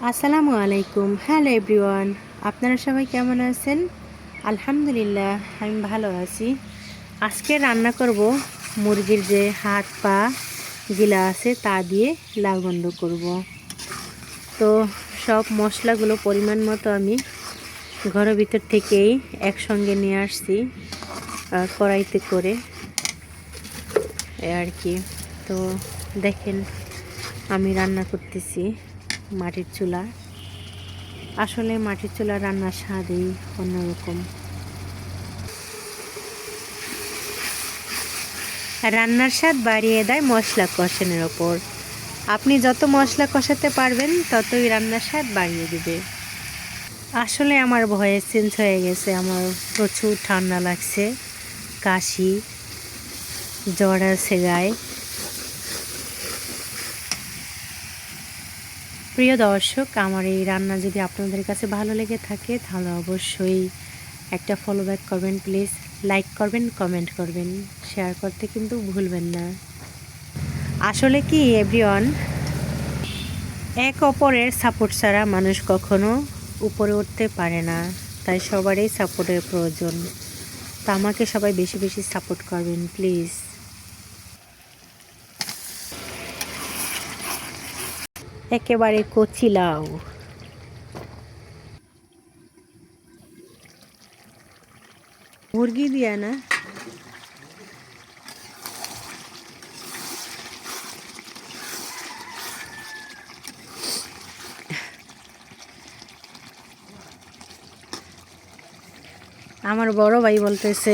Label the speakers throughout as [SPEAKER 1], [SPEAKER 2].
[SPEAKER 1] আসসালামু আলাইকুম। Hello everyone, আপনারা সবাই কেমন আছেন? আলহামদুলিল্লাহ, আমি ভালো আছি। আজকে রান্না করব মুরগির যে হাত পা গিলা আছে তা দিয়ে লাউগন্ড করব। তো সব মশলাগুলো পরিমাণ মতো আমি ঘরের ভিতর থেকেই একসঙ্গে নিয়ে আসছি কড়াইতে করে আর কি। তো দেখেন আমি রান্না করতেছি মাটির চুলা। আসলে মাটির চুলা রান্নার স্বাদই অন্যরকম। রান্নার স্বাদ বাড়িয়ে দেয় মশলা কষানোর ওপর। আপনি যত মশলা কষাতে পারবেন ততই রান্নার স্বাদ বাড়িয়ে দেবে। আসলে আমার ভয়েস চেঞ্জ হয়ে গেছে, আমার প্রচুর ঠান্ডা লাগছে, কাশি, জ্বর আছে গায়ে। প্রিয় দর্শক, আমার এই রান্না যদি আপনাদের কাছে ভালো লেগে থাকে তাহলে অবশ্যই একটা ফলো ব্যাক করবেন প্লিজ, লাইক করবেন, কমেন্ট করবেন, শেয়ার করতে কিন্তু ভুলবেন না। আসলে কি এভরিওয়ান, এক অপরের সাপোর্ট ছাড়া মানুষ কখনো উপরে উঠতে পারে না, তাই সবারই সাপোর্টের প্রয়োজন। তা আমাকে সবাই বেশি বেশি সাপোর্ট করবেন প্লিজ। একেবারে কচি লাউ। মুরগি দিয়া না, আমার বড় ভাই বলতেছে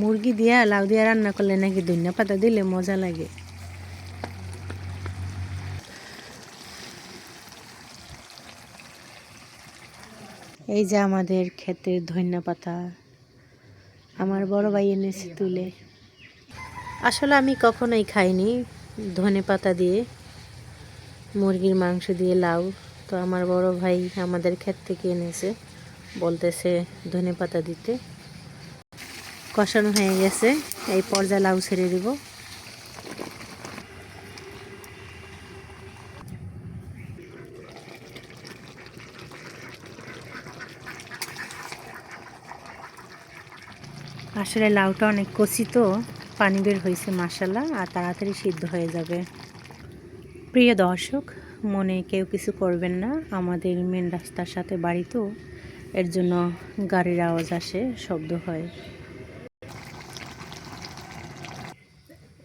[SPEAKER 1] মুরগি দিয়া লাউ দিয়া রান্না করলে নাকি ধনিয়া পাতা দিলে মজা লাগে। এই যে আমাদের ক্ষেতের ধনিয়া পাতা আমার বড় ভাই এনেছে তুলে। আসলে আমি কখনোই খাইনি ধনে পাতা দিয়ে মুরগির মাংস দিয়ে লাউ। তো আমার বড় ভাই আমাদের ক্ষেত থেকে এনেছে, বলতেছে ধনে পাতা দিতে। কষানো হয়ে গেছে, এই পর্যায়ে লাউ ছেড়ে দিব। আসলে লাউটা অনেক কচি, তো পানি বের হয়েছে মাশাআল্লাহ, আর তাড়াতাড়ি সিদ্ধ হয়ে যাবে। প্রিয় দর্শক, মনে কেউ কিছু করবেন না, আমাদের মেন রাস্তার সাথে বাড়ি, তো এর জন্য গাড়ির আওয়াজ আসে, শব্দ হয়।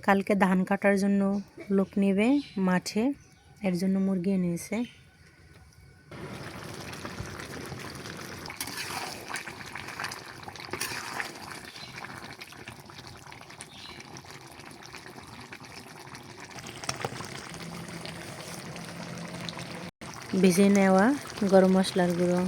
[SPEAKER 1] কালকে ধান কাটার জন্য লোক নেবে মাঠে, এর জন্য মুরগি এনেছে। ভেজে নেওয়া গরম মশলার গুঁড়ো,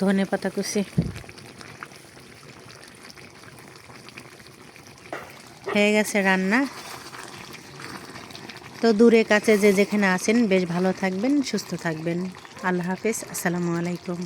[SPEAKER 1] ধনে পাতা কুচি, হয়ে গেছে রান্না। তো দূরে কাছে যে যেখানে আছেন বেশ ভালো থাকবেন, সুস্থ থাকবেন। আল্লাহ হাফেজ, আসসালামু আলাইকুম।